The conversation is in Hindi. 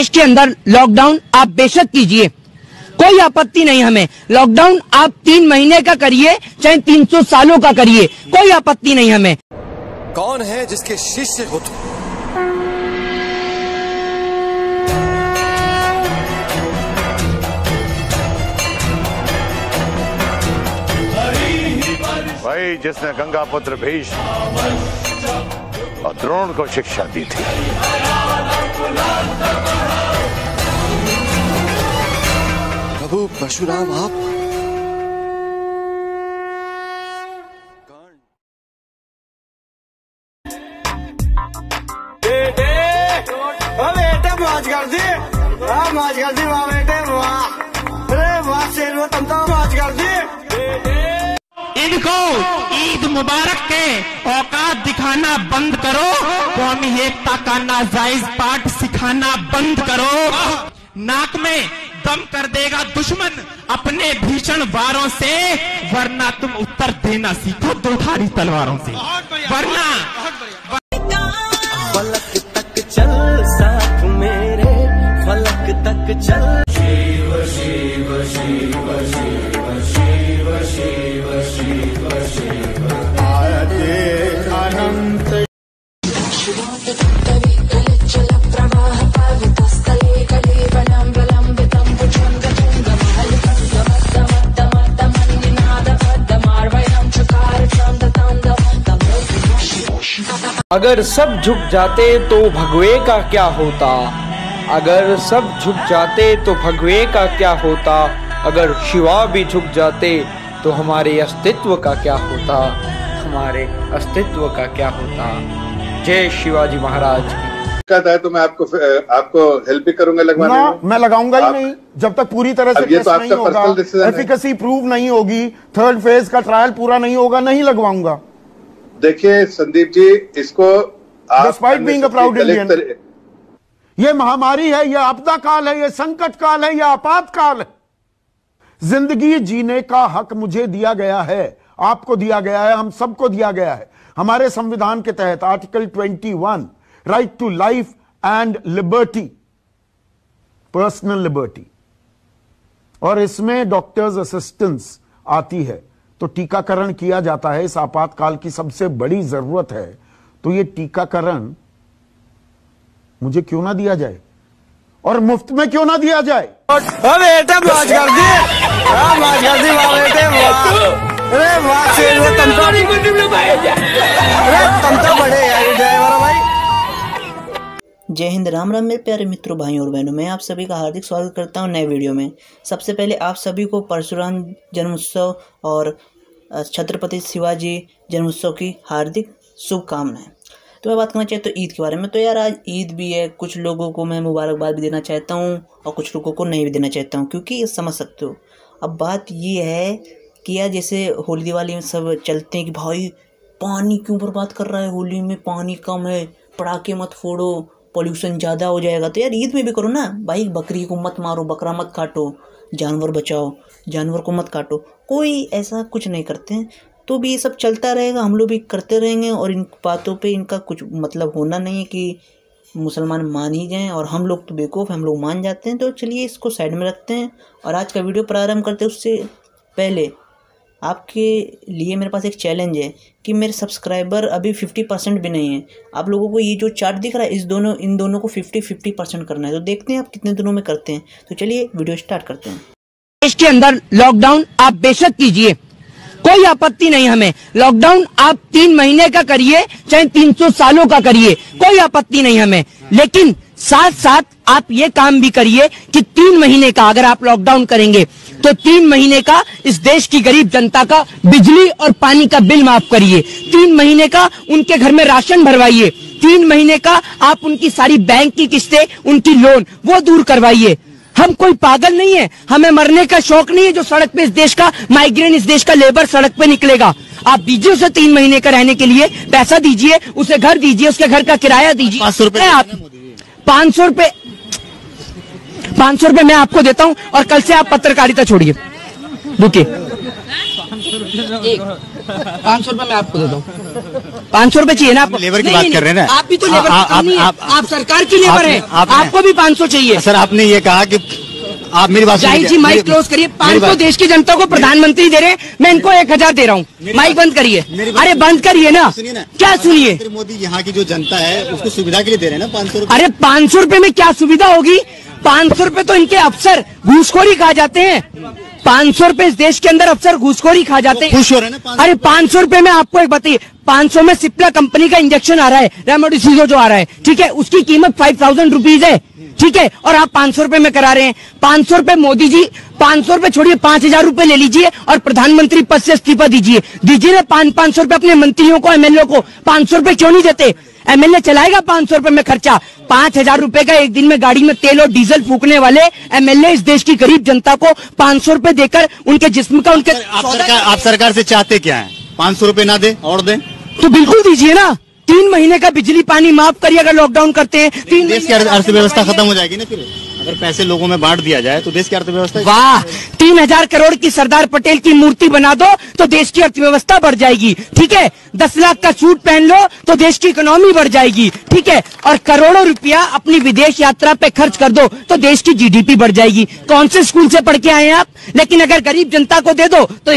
देश के अंदर लॉकडाउन आप बेशक कीजिए, कोई आपत्ति नहीं हमें। लॉकडाउन आप 3 महीने का करिए, चाहे 300 सालों का करिए, कोई आपत्ति नहीं हमें। कौन है जिसके शिष्य हो तुम? भाई जिसने गंगा पुत्र भीष्म और द्रोण को शिक्षा दी थी। प्रभु परशुराम आप बेटे मौज कर दी, मौज कर दी वाह बेटे वाह, अरे वाह शेर तुम तो मौज कर दी। इनको ईद मुबारक के औकात दिखाना बंद करो, कौमी एकता का नाजायज पाठ सिखाना बंद करो। नाक में दम कर देगा दुश्मन अपने भीषण वारों से, वरना तुम उत्तर देना सीखो दो धारी तलवारों से। वरना फलक तक चल साथ मेरे, फलक तक चल। शिव शिव शिव शिव शिव शिव शिव शिव आरते अनंत। अगर सब झुक जाते तो भगवे का क्या होता, अगर सब झुक जाते तो भगवे का क्या होता, अगर शिवा भी झुक जाते तो हमारे अस्तित्व का क्या होता, हमारे अस्तित्व का क्या होता। जय शिवाजी महाराज की। कहता है तो मैं आपको हेल्प भी करूंगा लगवाने में। मैं लगाऊंगा ही नहीं जब तक पूरी तरह से टेस्ट नहीं होगा, एफिकेसी प्रूव नहीं होगी, 3rd फेज का ट्रायल पूरा नहीं होगा, नहीं लगवाऊंगा। देखिए संदीप जी, इसको despite being a proud Indian, ये महामारी है, ये आपदा काल है, ये संकट काल है, ये आपातकाल है। जिंदगी जीने का हक मुझे दिया गया है, आपको दिया गया है, हम सबको दिया गया है हमारे संविधान के तहत article 21, right to life and liberty, personal liberty. और इसमें डॉक्टर्स असिस्टेंस आती है, तो टीकाकरण किया जाता है। इस आपातकाल की सबसे बड़ी जरूरत है, तो ये टीकाकरण मुझे क्यों ना दिया जाए और मुफ्त में क्यों ना दिया जाए। बेटे मौज कर दी, मौज कर दी वाह बेटे वाह, अरे वाह शेर तुम तो बड़े यार ड्राइवर भाई। जय हिंद, राम राम मेरे प्यारे मित्रों, भाइयों और बहनों, मैं आप सभी का हार्दिक स्वागत करता हूं नए वीडियो में। सबसे पहले आप सभी को परशुराम जन्मोत्सव और छत्रपति शिवाजी जन्मोत्सव की हार्दिक शुभकामनाएं। तो मैं बात करना चाहता हूँ ईद के बारे में। तो यार आज ईद भी है, कुछ लोगों को मैं मुबारकबाद भी देना चाहता हूँ और कुछ लोगों को नहीं भी देना चाहता हूँ, क्योंकि समझ सकते हो। अब बात ये है कि यार जैसे होली दिवाली में सब चलते हैं कि भाई पानी क्यों बर्बाद कर रहा है, होली में पानी कम है, पटाखे मत फोड़ो, पॉल्यूशन ज़्यादा हो जाएगा। तो यार ईद में भी करो ना भाई, बकरी को मत मारो, बकरा मत काटो, जानवर बचाओ, जानवर को मत काटो। कोई ऐसा कुछ नहीं करते हैं, तो भी ये सब चलता रहेगा, हम लोग भी करते रहेंगे। और इन बातों पे इनका कुछ मतलब होना नहीं है कि मुसलमान मान ही जाएं और हम लोग तो बेवकूफ़, हम लोग मान जाते हैं। तो चलिए इसको साइड में रखते हैं और आज का वीडियो प्रारंभ करते हैं। उससे पहले आपके लिए मेरे पास एक चैलेंज है कि मेरे सब्सक्राइबर अभी 50% भी नहीं है। आप लोगों को ये जो चार्ट दिख रहा है इन दोनों को 50-50% करना है। तो देखते हैं आप कितने दिनों में करते हैं। तो चलिए वीडियो स्टार्ट करते हैं। देश के अंदर लॉकडाउन आप बेशक कीजिए, कोई आपत्ति नहीं हमें। लॉकडाउन आप 3 महीने का करिए, चाहे 300 सालों का करिए, कोई आपत्ति नहीं हमें। लेकिन साथ साथ आप ये काम भी करिए कि 3 महीने का अगर आप लॉकडाउन करेंगे तो 3 महीने का इस देश की गरीब जनता का बिजली और पानी का बिल माफ करिए। 3 महीने का उनके घर में राशन भरवाइए। 3 महीने का आप उनकी सारी बैंक की किस्तें, उनकी लोन वो दूर करवाइए। हम कोई पागल नहीं है, हमें मरने का शौक नहीं है जो सड़क पे इस देश का माइग्रेंट, इस देश का लेबर सड़क पे निकलेगा। आप दीजिए उसे 3 महीने का रहने के लिए पैसा दीजिए, उसे घर दीजिए, उसके घर का किराया दीजिए। 500 रुपए आप 500 रुपए मैं आपको देता हूं और कल से आप पत्रकारिता छोड़िए। रुकिए, 500 रुपए मैं आपको देता हूँ। 500 रुपए चाहिए ना आपको? लेबर की बात कर रहे हैं ना आप भी तो लेबर आप सरकार की लेबर है, आपको भी 500 चाहिए। सर आपने ये कहा कि आप मेरी बात जाहिर जी माइक क्लोज करिए। 500 देश की जनता को प्रधानमंत्री दे रहे हैं, मैं इनको 1000 दे रहा हूँ। माइक बंद करिए। अरे बंद करिए ना, क्या सुनिए। मोदी यहाँ की जो जनता है उसको सुविधा के लिए दे रहे हैं ना 500 रुपए। अरे 500 रुपए में क्या सुविधा होगी? 500 रुपए तो इनके अफसर घूसखोरी खा जाते हैं। 500 रुपए इस देश के अंदर अफसर घूसखोरी खा जाते हैं। खुश हो रहे हैं ना? अरे 500 रुपए में आपको एक बताइए, 500 में सिप्ला कंपनी का इंजेक्शन आ रहा है, रेमडेसिविर जो आ रहा है, ठीक है, उसकी कीमत 5000 रुपीज है, ठीक है, और आप 500 रुपए में करा रहे हैं। 500 रुपए मोदी जी, 500 रुपए छोड़िए, 5000 रुपए ले लीजिए और प्रधानमंत्री पद से इस्तीफा दीजिए ना। 500 रुपए अपने मंत्रियों को, एमएलए को 500 रुपए क्यों नहीं देते? एमएलए चलाएगा 500 रुपए में खर्चा। 5000 रुपए का एक दिन में गाड़ी में तेल और डीजल फूकने वाले एमएलए इस देश की गरीब जनता को 500 रुपए देकर उनके जिस्म का उनके आप सरकार से चाहते क्या है? 500 रुपए ना दे और दे तो बिल्कुल दीजिए ना। 3 महीने का बिजली पानी माफ करिए अगर लॉकडाउन करते हैं। देश की अर्थव्यवस्था खत्म हो जाएगी ना फिर, अगर पैसे लोगों में बांट दिया जाए तो देश की अर्थव्यवस्था। वाह, 3000 करोड़ की सरदार पटेल की मूर्ति बना दो तो देश की अर्थव्यवस्था बढ़ जाएगी, ठीक है। 10 लाख का सूट पहन लो तो देश की इकोनॉमी बढ़ जाएगी, ठीक है। और करोड़ों रुपया अपनी विदेश यात्रा पे खर्च कर दो तो देश की जीडीपी बढ़ जाएगी। कौन से स्कूल से पढ़ के आए हैं आप? लेकिन अगर गरीब जनता को दे दो तो